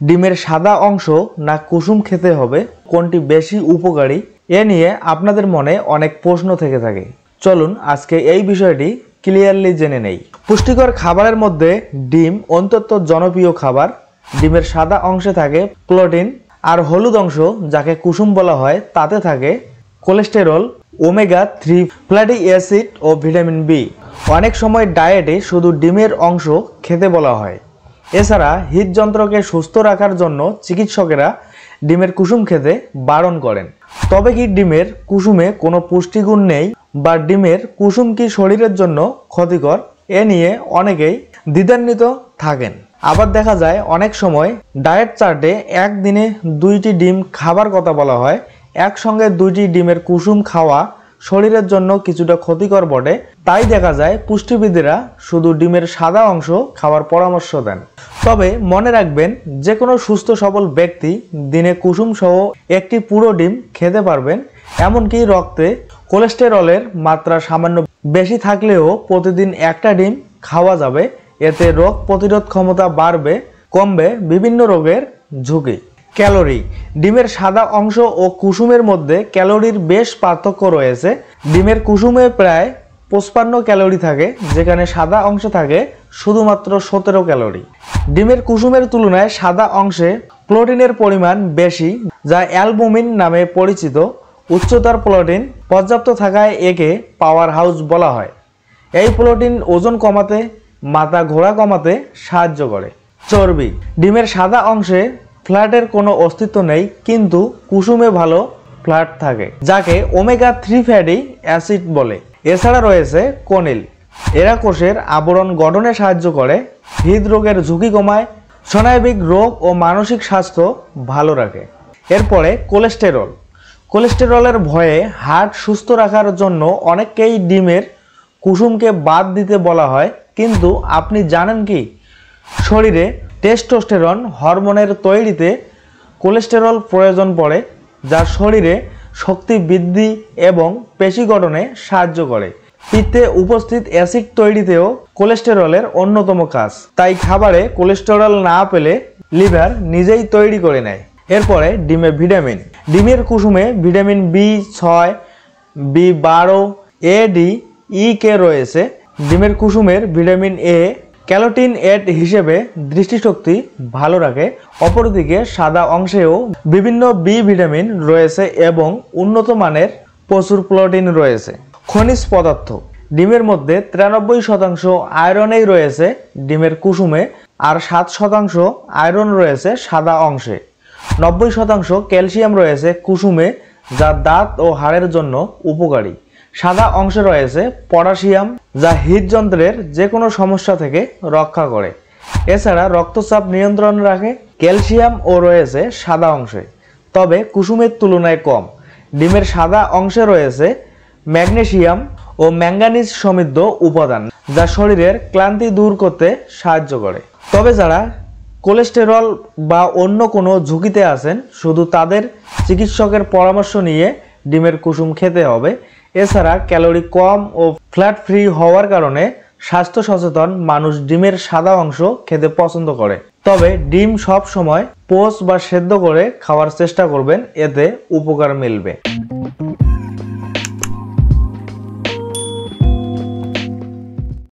ডিমের সাদা অংশ না কুসুম খেতে হবে, কোনটি বেশি উপকারী, এ নিয়ে আপনাদের মনে অনেক প্রশ্ন থেকে থাকে। চলুন আজকে এই বিষয়টি ক্লিয়ারলি জেনে নেই। পুষ্টিকর খাবারের মধ্যে ডিম অত্যন্ত জনপ্রিয় খাবার। ডিমের সাদা অংশে থাকে প্রোটিন, আর হলুদ অংশ যাকে কুসুম বলা হয় তাতে থাকে কোলেস্টেরল, ওমেগা 3 ফ্যাটি অ্যাসিড ও ভিটামিন বি। অনেক সময় ডায়েটে শুধু ডিমের অংশ খেতে বলা হয়। এছাড়া হৃদযন্ত্রকে সুস্থ রাখার জন্য চিকিৎসকেরা ডিমের কুসুম খেতে বারণ করেন। তবে কি ডিমের কুসুমে কোনো পুষ্টিগুণ নেই বা ডিমের কুসুম কি শরীরের জন্য ক্ষতিকর, এ নিয়ে অনেকেই দ্বিধান্বিত থাকেন। আবার দেখা যায় অনেক সময় ডায়েট চার্টে একদিনে 2টি ডিম খাবার কথা বলা হয়। একসঙ্গে 2টি ডিমের কুসুম খাওয়া শরীরের জন্য কিছুটা ক্ষতিকর বটে। তাই দেখা যায় পুষ্টিবিদেরা শুধু ডিমের সাদা অংশ খাওয়ার পরামর্শ দেন। তবে মনে রাখবেন, যে কোনো সুস্থ সবল ব্যক্তি দিনে কুসুম সহ একটি পুরো ডিম খেতে পারবেন। এমনকি রক্তে কোলেস্টেরলের মাত্রা সামান্য বেশি থাকলেও প্রতিদিন একটা ডিম খাওয়া যাবে। এতে রোগ প্রতিরোধ ক্ষমতা বাড়বে, কমবে বিভিন্ন রোগের ঝুঁকি। ক্যালোরি। ডিমের সাদা অংশ ও কুসুমের মধ্যে ক্যালোরির বেশ পার্থক্য রয়েছে। ডিমের কুসুমে প্রায় 55 ক্যালোরি থাকে, যেখানে সাদা অংশে থাকে শুধুমাত্র 17 ক্যালোরি। ডিমের কুসুমের তুলনায় সাদা অংশে প্রোটিনের পরিমাণ বেশি, যা অ্যালবুমিন নামে পরিচিত। উচ্চতার প্রোটিন পর্যাপ্ত থাকায় একে পাওয়ার হাউস বলা হয়। এই প্রোটিন ওজন কমাতে, মাথা ঘোরা কমাতে সাহায্য করে। চর্বি। ডিমের সাদা অংশে ফ্যাটের কোনো অস্তিত্ব নেই, কিন্তু কুসুমে ভালো ফ্যাট থাকে, যাকে ওমেগা 3 ফ্যাটি অ্যাসিড বলে। এছাড়া রয়েছে কনিল। এরা কোষের আবরণ গঠনে সাহায্য করে, হৃদরোগের ঝুঁকি কমায়, স্নায়বিক রোগ ও মানসিক স্বাস্থ্য ভালো রাখে। এরপরে কোলেস্টেরল। কোলেস্টেরলের ভয়ে হার্ট সুস্থ রাখার জন্য অনেককেই ডিমের কুসুমকে বাদ দিতে বলা হয়। কিন্তু আপনি জানেন কি, শরীরে টেস্টোস্টেরন হরমোনের তৈরিতে কোলেস্টেরল প্রয়োজন পড়ে, যা শরীরে শক্তি বৃদ্ধি এবং পেশি গঠনে সাহায্য করে। পিত্তে উপস্থিত অ্যাসিড তৈরিতেও কোলেস্টেরলের অন্যতম কাজ। তাই খাবারে কোলেস্টেরল না পেলে লিভার নিজেই তৈরি করে নেয়। এরপরে ডিমে ভিটামিন। ডিমের কুসুমে vitamin B6, B12, A, D, E, K রয়েছে। ডিমের কুসুমের ভিটামিন এ ক্যারোটিনয়েড হিসেবে দৃষ্টিশক্তি ভালো রাখে। অপরদিকে সাদা অংশেও বিভিন্ন বি ভিটামিন রয়েছে এবং উন্নত মানের প্রচুর প্রোটিন রয়েছে। খনিজ পদার্থ। ডিমের মধ্যে 93% আয়রনেই রয়েছে ডিমের কুসুমে, আর 7% আয়রন রয়েছে সাদা অংশে। 90% ক্যালসিয়াম রয়েছে কুসুমে, যা দাঁত ও হাড়ের জন্য উপকারী। সাদা অংশে রয়েছে পটাশিয়াম, যা হৃদযন্ত্রের যে কোনো সমস্যা থেকে রক্ষা করে। এছাড়া রক্তচাপ নিয়ন্ত্রণ রাখে। ক্যালসিয়াম ও রয়েছে সাদা অংশে, তবে কুসুমের তুলনায় কম। ডিমের সাদা অংশে রয়েছে ম্যাগনেসিয়াম ও ম্যাঙ্গানিজ সমৃদ্ধ উপাদান, যা শরীরের ক্লান্তি দূর করতে সাহায্য করে। তবে যারা কোলেস্টেরল বা অন্য কোনো ঝুঁকিতে আছেন, শুধু তাদের চিকিৎসকের পরামর্শ নিয়ে ডিমের কুসুম খেতে হবে। এছাড়া ক্যালোরি কম ও ফ্যাট ফ্রি হওয়ার কারণে স্বাস্থ্য সচেতন মানুষ ডিমের সাদা অংশ খেতে পছন্দ করে। তবে ডিম সব সময় পোচ বা সেদ্ধ করে খাওয়ার চেষ্টা করবেন, এতে উপকার মিলবে।